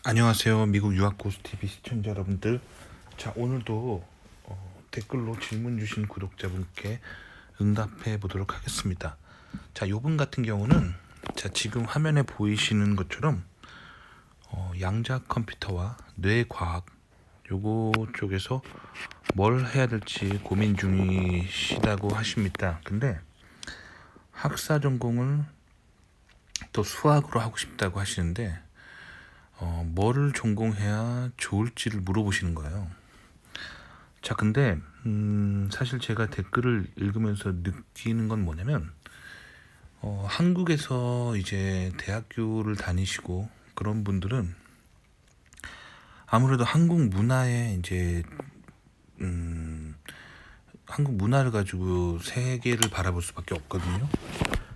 안녕하세요. 미국 유학고수TV 시청자 여러분들. 자, 오늘도 댓글로 질문 주신 구독자분께 응답해 보도록 하겠습니다. 자, 요분 같은 경우는 자, 지금 화면에 보이시는 것처럼 양자 컴퓨터와 뇌과학 요거 쪽에서 뭘 해야 될지 고민 중이시다고 하십니다. 근데 학사 전공을 또 수학으로 하고 싶다고 하시는데 뭐를 전공해야 좋을지를 물어보시는 거예요. 자, 근데 사실 제가 댓글을 읽으면서 느끼는 건 뭐냐면 한국에서 이제 대학교를 다니시고 그런 분들은 아무래도 한국 문화에 이제 한국 문화를 가지고 세계를 바라볼 수밖에 없거든요.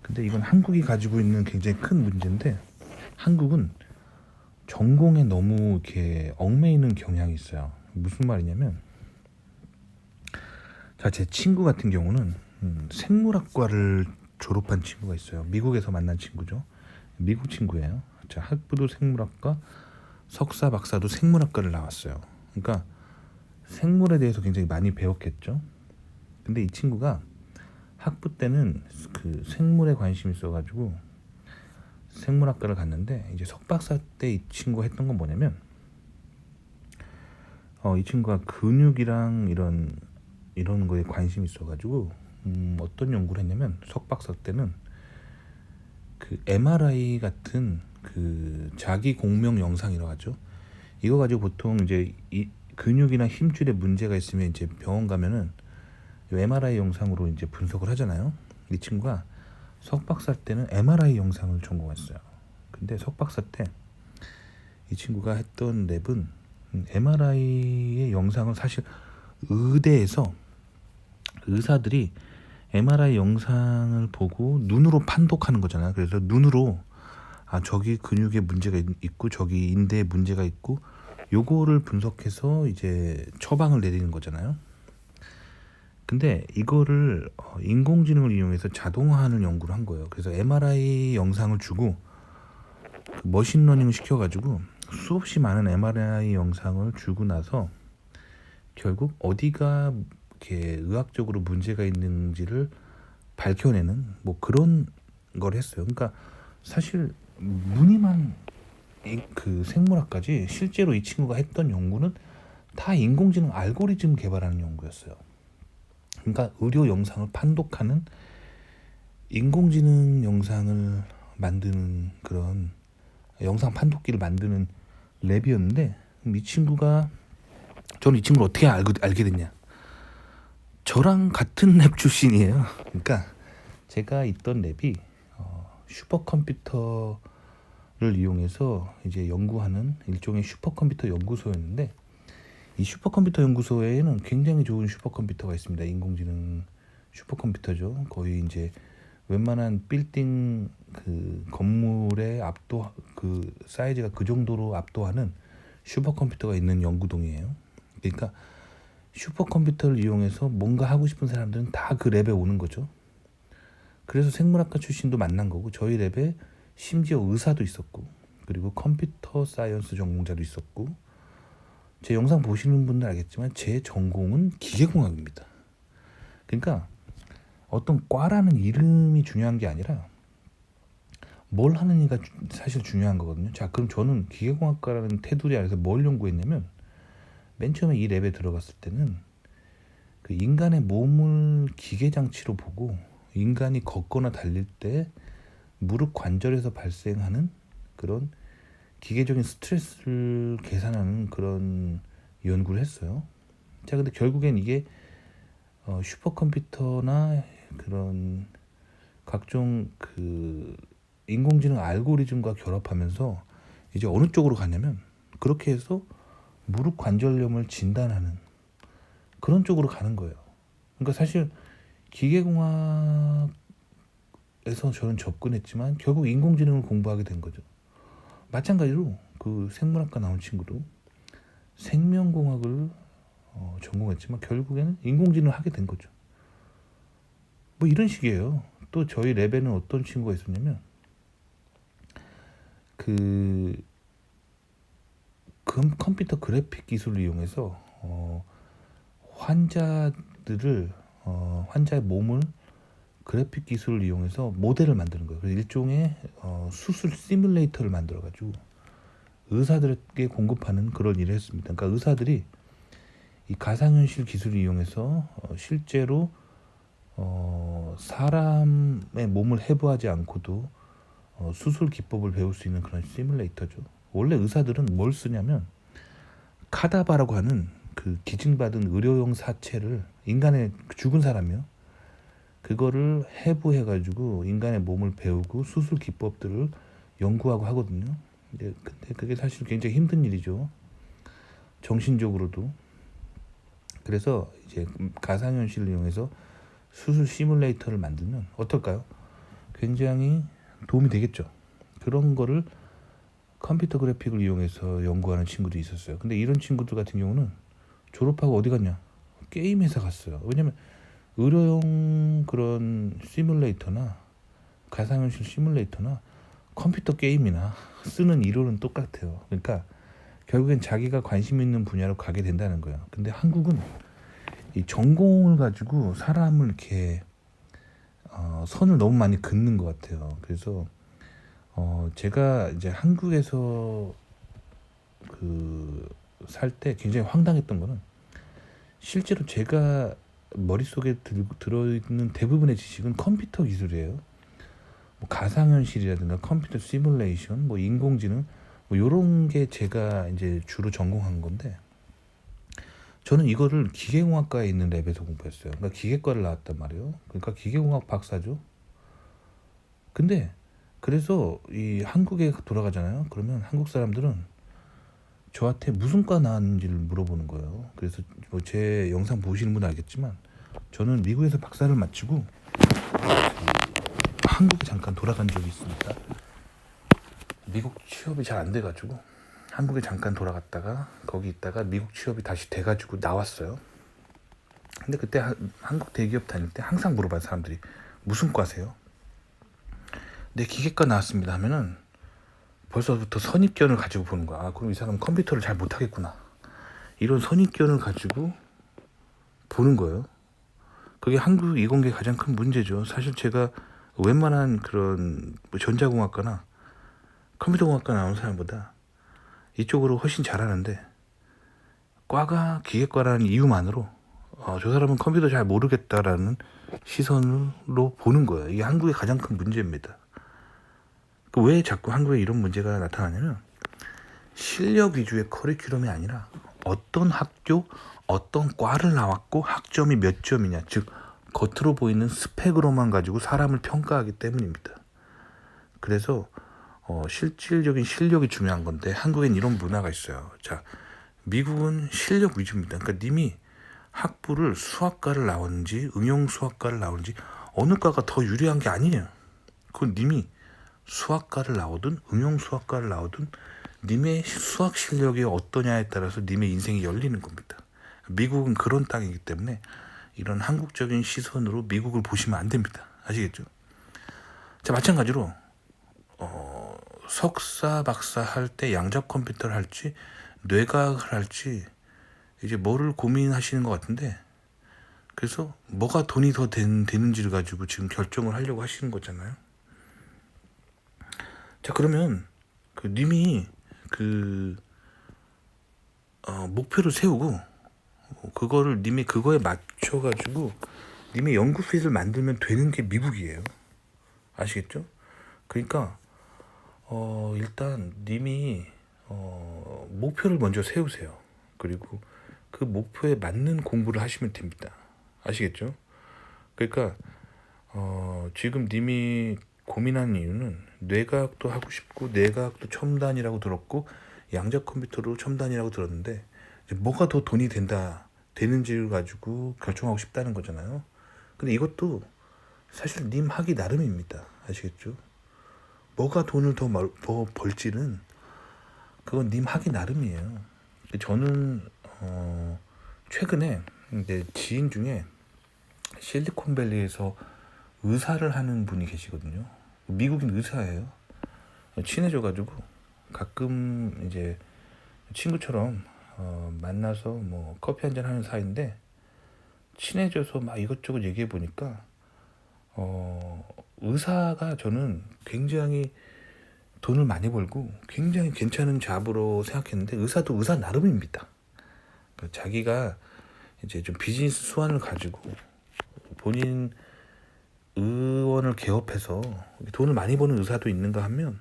근데 이건 한국이 가지고 있는 굉장히 큰 문제인데, 한국은 전공에 너무 이렇게 얽매이는 경향이 있어요. 무슨 말이냐면, 자, 제 친구 같은 경우는 생물학과를 졸업한 친구가 있어요. 미국에서 만난 친구죠. 미국 친구예요. 자, 학부도 생물학과, 석사, 박사도 생물학과를 나왔어요. 그러니까 생물에 대해서 굉장히 많이 배웠겠죠. 근데 이 친구가 학부 때는 그 생물에 관심이 있어가지고 생물학과를 갔는데, 이제 석박사 때 이 친구가 했던 건 뭐냐면, 이 친구가 근육이랑 이런 거에 관심이 있어가지고 어떤 연구를 했냐면, 석박사 때는 그 MRI 같은 그 자기 공명 영상이라고 하죠. 이거 가지고 보통 이제 이 근육이나 힘줄에 문제가 있으면 이제 병원 가면은 MRI 영상으로 이제 분석을 하잖아요. 이 친구가 석박사 때는 MRI 영상을 전공했어요. 근데 석박사 때 이 친구가 했던 랩은 MRI의 영상을, 사실 의대에서 의사들이 MRI 영상을 보고 눈으로 판독하는 거잖아요. 그래서 눈으로 저기 근육에 문제가 있고 저기 인대에 문제가 있고 요거를 분석해서 이제 처방을 내리는 거잖아요. 근데 이거를 인공지능을 이용해서 자동화하는 연구를 한 거예요. 그래서 MRI 영상을 주고 머신러닝을 시켜가지고 수없이 많은 MRI 영상을 주고 나서 결국 어디가 이렇게 의학적으로 문제가 있는지를 밝혀내는 뭐 그런 걸 했어요. 그러니까 사실 무늬만 그 생물학까지 실제로 이 친구가 했던 연구는 다 인공지능 알고리즘 개발하는 연구였어요. 그러니까 의료 영상을 판독하는 인공지능 영상을 만드는 그런 영상 판독기를 만드는 랩이었는데, 이 친구가, 저는 이 친구를 어떻게 알게 됐냐, 저랑 같은 랩 출신이에요. 그러니까 제가 있던 랩이 슈퍼컴퓨터를 이용해서 이제 연구하는 일종의 슈퍼컴퓨터 연구소였는데, 이 슈퍼컴퓨터 연구소에는 굉장히 좋은 슈퍼컴퓨터가 있습니다. 인공지능 슈퍼컴퓨터죠. 거의 이제 웬만한 빌딩 그 건물의 그 사이즈가 그 정도로 압도하는 슈퍼컴퓨터가 있는 연구동이에요. 그러니까 슈퍼컴퓨터를 이용해서 뭔가 하고 싶은 사람들은 다 그 랩에 오는 거죠. 그래서 생물학과 출신도 만난 거고, 저희 랩에 심지어 의사도 있었고, 그리고 컴퓨터 사이언스 전공자도 있었고, 제 영상 보시는 분들 알겠지만 제 전공은 기계공학입니다. 그러니까 어떤 과라는 이름이 중요한 게 아니라 뭘 하느냐가 사실 중요한 거거든요. 자, 그럼 저는 기계공학과라는 테두리 안에서 뭘 연구했냐면, 맨 처음에 이 랩에 들어갔을 때는 그 인간의 몸을 기계 장치로 보고, 인간이 걷거나 달릴 때 무릎 관절에서 발생하는 그런 기계적인 스트레스를 계산하는 그런 연구를 했어요. 자, 근데 결국엔 이게 슈퍼컴퓨터나 그런 각종 그 인공지능 알고리즘과 결합하면서 이제 어느 쪽으로 가냐면, 그렇게 해서 무릎 관절염을 진단하는 그런 쪽으로 가는 거예요. 그러니까 사실 기계공학에서 저는 접근했지만 결국 인공지능을 공부하게 된 거죠. 마찬가지로 그 생물학과 나온 친구도 생명공학을 전공했지만 결국에는 인공지능을 하게 된 거죠. 뭐 이런 식이에요. 또 저희 랩에는 어떤 친구가 있었냐면, 그 컴퓨터 그래픽 기술을 이용해서 환자들을 환자의 몸을 그래픽 기술을 이용해서 모델을 만드는 거예요. 그래서 일종의 수술 시뮬레이터를 만들어 가지고 의사들에게 공급하는 그런 일을 했습니다. 그러니까 의사들이 이 가상현실 기술을 이용해서 실제로 사람의 몸을 해부하지 않고도 수술 기법을 배울 수 있는 그런 시뮬레이터죠. 원래 의사들은 뭘 쓰냐면 카다바라고 하는 그 기증받은 의료용 사체를 인간의 죽은 사람이요. 그거를 해부해가지고 인간의 몸을 배우고 수술 기법들을 연구하고 하거든요. 근데 그게 사실 굉장히 힘든 일이죠. 정신적으로도. 그래서 이제 가상현실을 이용해서 수술 시뮬레이터를 만들면 어떨까요? 굉장히 도움이 되겠죠. 그런 거를 컴퓨터 그래픽을 이용해서 연구하는 친구들이 있었어요. 근데 이런 친구들 같은 경우는 졸업하고 어디 갔냐? 게임 회사 갔어요. 왜냐면 의료용 그런 시뮬레이터나 가상현실 시뮬레이터나 컴퓨터 게임이나 쓰는 이론은 똑같아요. 그러니까 결국엔 자기가 관심 있는 분야로 가게 된다는 거예요. 근데 한국은 이 전공을 가지고 사람을 이렇게 선을 너무 많이 긋는 것 같아요. 그래서 제가 이제 한국에서 그 살 때 굉장히 황당했던 거는 실제로 제가 머릿속에 들어있는 대부분의 지식은 컴퓨터 기술이에요. 뭐 가상현실이라든가 컴퓨터 시뮬레이션, 뭐 인공지능, 뭐 요런 게 제가 이제 주로 전공한 건데 저는 이거를 기계공학과에 있는 랩에서 공부했어요. 그러니까 기계과를 나왔단 말이에요. 그러니까 기계공학 박사죠. 근데 그래서 이 한국에 돌아가잖아요. 그러면 한국 사람들은 저한테 무슨 과 나왔는지를 물어보는 거예요. 그래서 뭐 제 영상 보시는 분은 알겠지만 저는 미국에서 박사를 마치고 한국에 잠깐 돌아간 적이 있습니다. 미국 취업이 잘 안 돼가지고 한국에 잠깐 돌아갔다가 거기 있다가 미국 취업이 다시 돼가지고 나왔어요. 근데 그때 한국 대기업 다닐 때 항상 물어봐요. 사람들이 무슨 과세요? 네, 기계과 나왔습니다 하면은 벌써부터 선입견을 가지고 보는 거야. 아, 그럼 이 사람은 컴퓨터를 잘 못하겠구나. 이런 선입견을 가지고 보는 거예요. 그게 한국 이공계의 가장 큰 문제죠. 사실 제가 웬만한 그런 뭐 전자공학과나 컴퓨터공학과 나온 사람보다 이쪽으로 훨씬 잘하는데 과가 기계과라는 이유만으로 저 사람은 컴퓨터 잘 모르겠다라는 시선으로 보는 거예요. 이게 한국의 가장 큰 문제입니다. 왜 자꾸 한국에 이런 문제가 나타나냐면 실력 위주의 커리큘럼이 아니라 어떤 학교, 어떤 과를 나왔고 학점이 몇 점이냐, 즉 겉으로 보이는 스펙으로만 가지고 사람을 평가하기 때문입니다. 그래서 실질적인 실력이 중요한 건데 한국엔 이런 문화가 있어요. 자, 미국은 실력 위주입니다. 그러니까 님이 학부를 수학과를 나왔는지 응용수학과를 나오는지 어느 과가 더 유리한 게 아니에요. 그건 님이 수학과를 나오든 응용수학과를 나오든 님의 수학 실력이 어떠냐에 따라서 님의 인생이 열리는 겁니다. 미국은 그런 땅이기 때문에 이런 한국적인 시선으로 미국을 보시면 안 됩니다. 아시겠죠? 자, 마찬가지로 석사, 박사 할 때 양자 컴퓨터를 할지 뇌과학을 할지 이제 뭐를 고민하시는 것 같은데 그래서 뭐가 돈이 더 되는지를 가지고 지금 결정을 하려고 하시는 거잖아요. 자, 그러면 그 님이 그 목표를 세우고 그거를 님이 그거에 맞춰가지고 님의 연구핏을 만들면 되는 게 미국이에요. 아시겠죠? 그러니까 일단 님이 목표를 먼저 세우세요. 그리고 그 목표에 맞는 공부를 하시면 됩니다. 아시겠죠? 그러니까 지금 님이 고민하는 이유는 뇌과학도 하고 싶고 뇌과학도 첨단이라고 들었고 양자 컴퓨터로 첨단이라고 들었는데 이제 뭐가 더 돈이 되는지를 가지고 결정하고 싶다는 거잖아요. 근데 이것도 사실 님 하기 나름입니다. 아시겠죠? 뭐가 돈을 더 벌지는 그건 님 하기 나름이에요. 저는 최근에 이제 지인 중에 실리콘밸리에서 의사를 하는 분이 계시거든요. 미국인 의사예요. 친해져가지고 가끔 이제 친구처럼 만나서 뭐 커피 한잔 하는 사이인데 친해져서 막 이것저것 얘기해 보니까 의사가 저는 굉장히 돈을 많이 벌고 굉장히 괜찮은 잡으로 생각했는데 의사도 의사 나름입니다. 그러니까 자기가 이제 좀 비즈니스 수완을 가지고 본인 의원을 개업해서 돈을 많이 버는 의사도 있는가 하면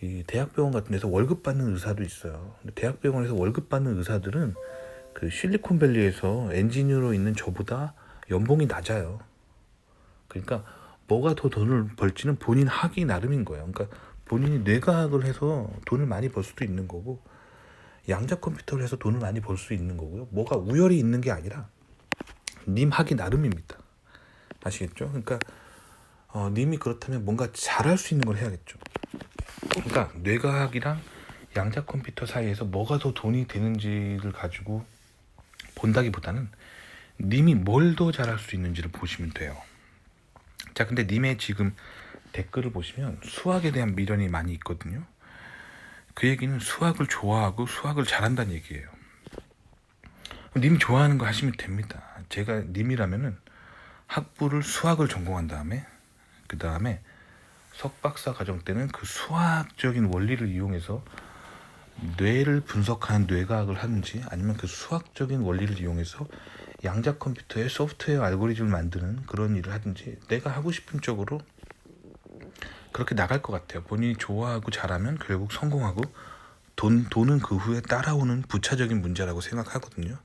이 대학병원 같은 데서 월급 받는 의사도 있어요. 근데 대학병원에서 월급 받는 의사들은 그 실리콘밸리에서 엔지니어로 있는 저보다 연봉이 낮아요. 그러니까 뭐가 더 돈을 벌지는 본인 하기 나름인 거예요. 그러니까 본인이 뇌과학을 해서 돈을 많이 벌 수도 있는 거고 양자 컴퓨터를 해서 돈을 많이 벌 수 있는 거고요. 뭐가 우열이 있는 게 아니라 님 하기 나름입니다. 아시겠죠? 그러니까 님이 그렇다면 뭔가 잘할 수 있는 걸 해야겠죠. 그러니까 뇌과학이랑 양자 컴퓨터 사이에서 뭐가 더 돈이 되는지를 가지고 본다기보다는 님이 뭘 더 잘할 수 있는지를 보시면 돼요. 자, 근데 님의 지금 댓글을 보시면 수학에 대한 미련이 많이 있거든요. 그 얘기는 수학을 좋아하고 수학을 잘한다는 얘기예요. 님이 좋아하는 거 하시면 됩니다. 제가 님이라면은 학부를 수학을 전공한 다음에 그 다음에 석박사 과정 때는 그 수학적인 원리를 이용해서 뇌를 분석하는 뇌과학을 하는지 아니면 그 수학적인 원리를 이용해서 양자 컴퓨터의 소프트웨어 알고리즘을 만드는 그런 일을 하든지 내가 하고 싶은 쪽으로 그렇게 나갈 것 같아요. 본인이 좋아하고 잘하면 결국 성공하고 돈은 그 후에 따라오는 부차적인 문제라고 생각하거든요.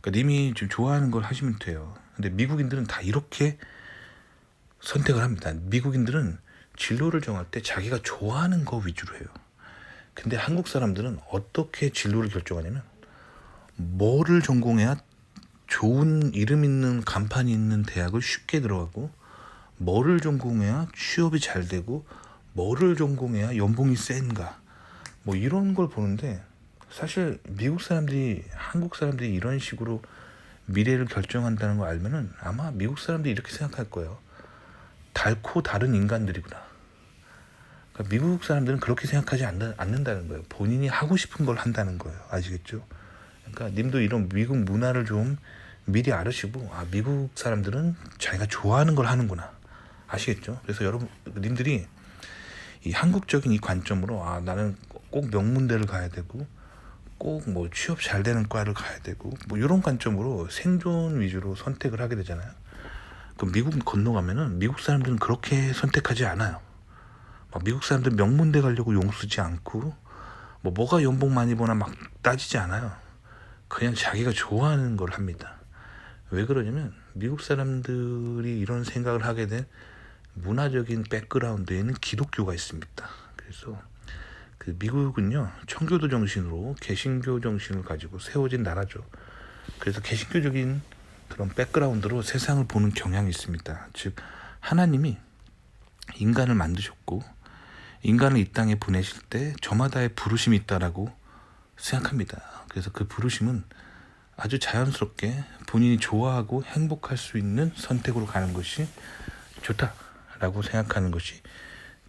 그러니까 님이 좀 좋아하는 걸 하시면 돼요. 근데 미국인들은 다 이렇게 선택을 합니다. 미국인들은 진로를 정할 때 자기가 좋아하는 거 위주로 해요. 근데 한국 사람들은 어떻게 진로를 결정하냐면 뭐를 전공해야 좋은 이름 있는 간판이 있는 대학을 쉽게 들어가고 뭐를 전공해야 취업이 잘 되고 뭐를 전공해야 연봉이 센가 뭐 이런 걸 보는데 사실 미국 사람들이 한국 사람들이 이런 식으로 미래를 결정한다는 걸 알면은 아마 미국 사람들이 이렇게 생각할 거예요. 달코 다른 인간들이구나. 그러니까 미국 사람들은 그렇게 생각하지 않는다는 거예요. 본인이 하고 싶은 걸 한다는 거예요. 아시겠죠? 그러니까 님도 이런 미국 문화를 좀 미리 알으시고 미국 사람들은 자기가 좋아하는 걸 하는구나. 아시겠죠? 그래서 여러분 님들이 이 한국적인 이 관점으로 나는 꼭 명문대를 가야 되고 꼭 뭐 취업 잘 되는 과를 가야 되고 뭐 이런 관점으로 생존 위주로 선택을 하게 되잖아요. 그럼 미국 건너가면은 미국 사람들은 그렇게 선택하지 않아요. 미국 사람들 명문대 가려고 용 쓰지 않고 뭐가 연봉 많이 버나 막 따지지 않아요. 그냥 자기가 좋아하는 걸 합니다. 왜 그러냐면 미국 사람들이 이런 생각을 하게 된 문화적인 백그라운드에는 기독교가 있습니다. 그래서 그 미국은요 청교도 정신으로 개신교 정신을 가지고 세워진 나라죠. 그래서 개신교적인 그런 백그라운드로 세상을 보는 경향이 있습니다. 즉 하나님이 인간을 만드셨고 인간을 이 땅에 보내실 때 저마다의 부르심이 있다라고 생각합니다. 그래서 그 부르심은 아주 자연스럽게 본인이 좋아하고 행복할 수 있는 선택으로 가는 것이 좋다라고 생각하는 것이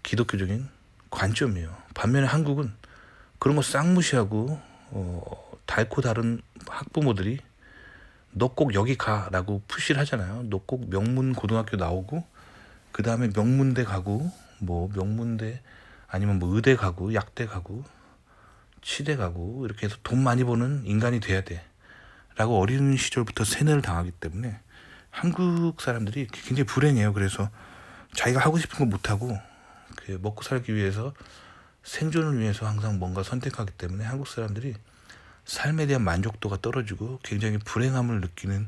기독교적인 관점이에요. 반면에 한국은 그런 거 싹 무시하고 달코 다른 학부모들이 너 꼭 여기 가라고 푸시를 하잖아요. 너 꼭 명문 고등학교 나오고 그 다음에 명문대 가고 뭐 명문대 아니면 뭐 의대 가고 약대 가고 치대 가고 이렇게 해서 돈 많이 버는 인간이 돼야 돼 라고 어린 시절부터 세뇌를 당하기 때문에 한국 사람들이 굉장히 불행해요. 그래서 자기가 하고 싶은 거 못하고 먹고 살기 위해서 생존을 위해서 항상 뭔가 선택하기 때문에 한국 사람들이 삶에 대한 만족도가 떨어지고 굉장히 불행함을 느끼는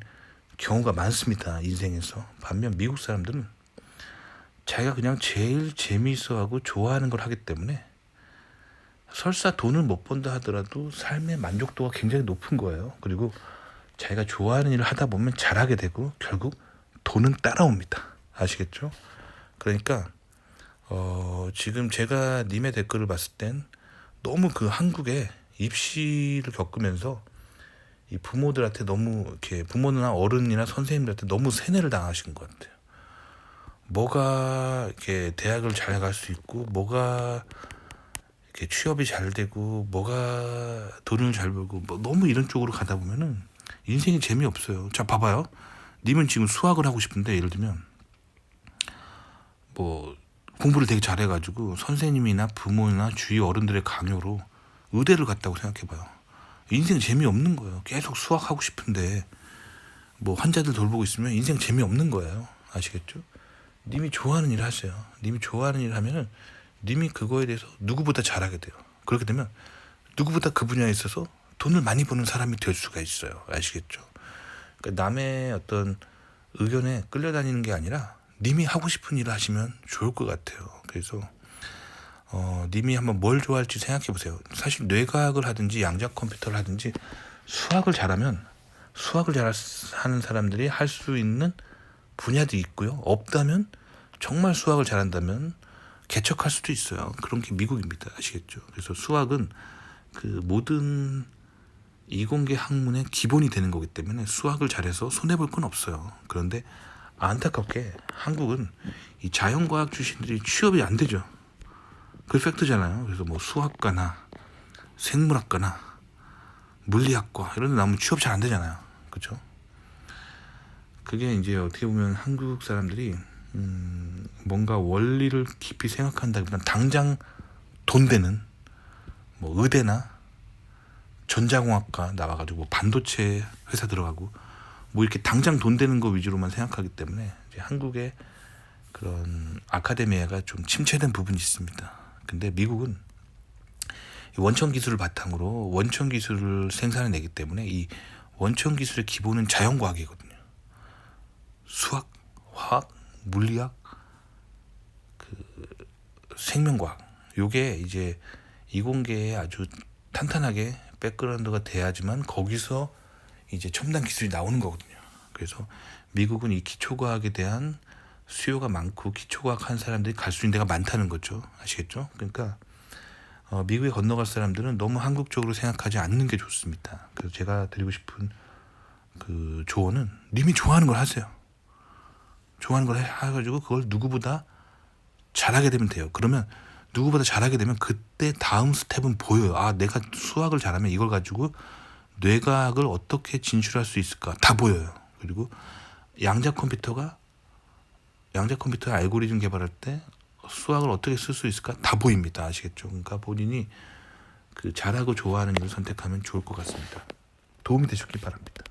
경우가 많습니다. 인생에서. 반면 미국 사람들은 자기가 그냥 제일 재미있어하고 좋아하는 걸 하기 때문에 설사 돈을 못 번다 하더라도 삶의 만족도가 굉장히 높은 거예요. 그리고 자기가 좋아하는 일을 하다 보면 잘하게 되고 결국 돈은 따라옵니다. 아시겠죠? 그러니까 지금 제가 님의 댓글을 봤을 땐 너무 그 한국의 입시를 겪으면서 이 부모들한테 너무 이렇게 부모나 어른이나 선생님들한테 너무 세뇌를 당하신 것 같아요. 뭐가 이렇게 대학을 잘 갈 수 있고 뭐가 이렇게 취업이 잘 되고 뭐가 돈을 잘 벌고 뭐 너무 이런 쪽으로 가다 보면은 인생이 재미없어요. 자, 봐봐요. 님은 지금 수학을 하고 싶은데 예를 들면 뭐 공부를 되게 잘해가지고 선생님이나 부모나 주위 어른들의 강요로 의대를 갔다고 생각해봐요. 인생 재미없는 거예요. 계속 수학하고 싶은데 뭐 환자들 돌보고 있으면 인생 재미없는 거예요. 아시겠죠? 님이 좋아하는 일 하세요. 님이 좋아하는 일 하면은 님이 그거에 대해서 누구보다 잘하게 돼요. 그렇게 되면 누구보다 그 분야에 있어서 돈을 많이 버는 사람이 될 수가 있어요. 아시겠죠? 그러니까 남의 어떤 의견에 끌려다니는 게 아니라 님이 하고 싶은 일을 하시면 좋을 것 같아요. 그래서 님이 한번 뭘 좋아할지 생각해 보세요. 사실 뇌과학을 하든지 양자 컴퓨터를 하든지 수학을 잘하면 수학을 잘하는 사람들이 할 수 있는 분야도 있고요. 없다면 정말 수학을 잘한다면 개척할 수도 있어요. 그런 게 미국입니다. 아시겠죠? 그래서 수학은 그 모든 이공계 학문의 기본이 되는 거기 때문에 수학을 잘해서 손해볼 건 없어요. 그런데 안타깝게 한국은 이 자연과학 출신들이 취업이 안 되죠. 그 팩트잖아요. 그래서 뭐 수학과나 생물학과나 물리학과 이런 데 나오면 취업 잘 안 되잖아요. 그렇죠? 그게 이제 어떻게 보면 한국 사람들이 뭔가 원리를 깊이 생각한다기보다는 당장 돈 되는 뭐 의대나 전자공학과 나와가지고 반도체 회사 들어가고 뭐 이렇게 당장 돈 되는 거 위주로만 생각하기 때문에 이제 한국의 그런 아카데미아가 좀 침체된 부분이 있습니다. 근데 미국은 원천 기술을 바탕으로 원천 기술을 생산해 내기 때문에 이 원천 기술의 기본은 자연과학이거든요. 수학, 화학, 물리학, 생명과학. 요게 이제 이공계에 아주 탄탄하게 백그라운드가 돼야지만 거기서 이제 첨단 기술이 나오는 거거든요. 그래서 미국은 이 기초과학에 대한 수요가 많고 기초과학 한 사람들이 갈 수 있는 데가 많다는 거죠. 아시겠죠? 그러니까 미국에 건너갈 사람들은 너무 한국적으로 생각하지 않는 게 좋습니다. 그래서 제가 드리고 싶은 그 조언은 님이 좋아하는 걸 하세요. 좋아하는 걸 해가지고 그걸 누구보다 잘하게 되면 돼요. 그러면 누구보다 잘하게 되면 그때 다음 스텝은 보여요. 아, 내가 수학을 잘하면 이걸 가지고 뇌과학을 어떻게 진출할 수 있을까 다 보여요. 그리고 양자 컴퓨터의 알고리즘 개발할 때 수학을 어떻게 쓸 수 있을까 다 보입니다. 아시겠죠? 그러니까 본인이 그 잘하고 좋아하는 일을 선택하면 좋을 것 같습니다. 도움이 되셨길 바랍니다.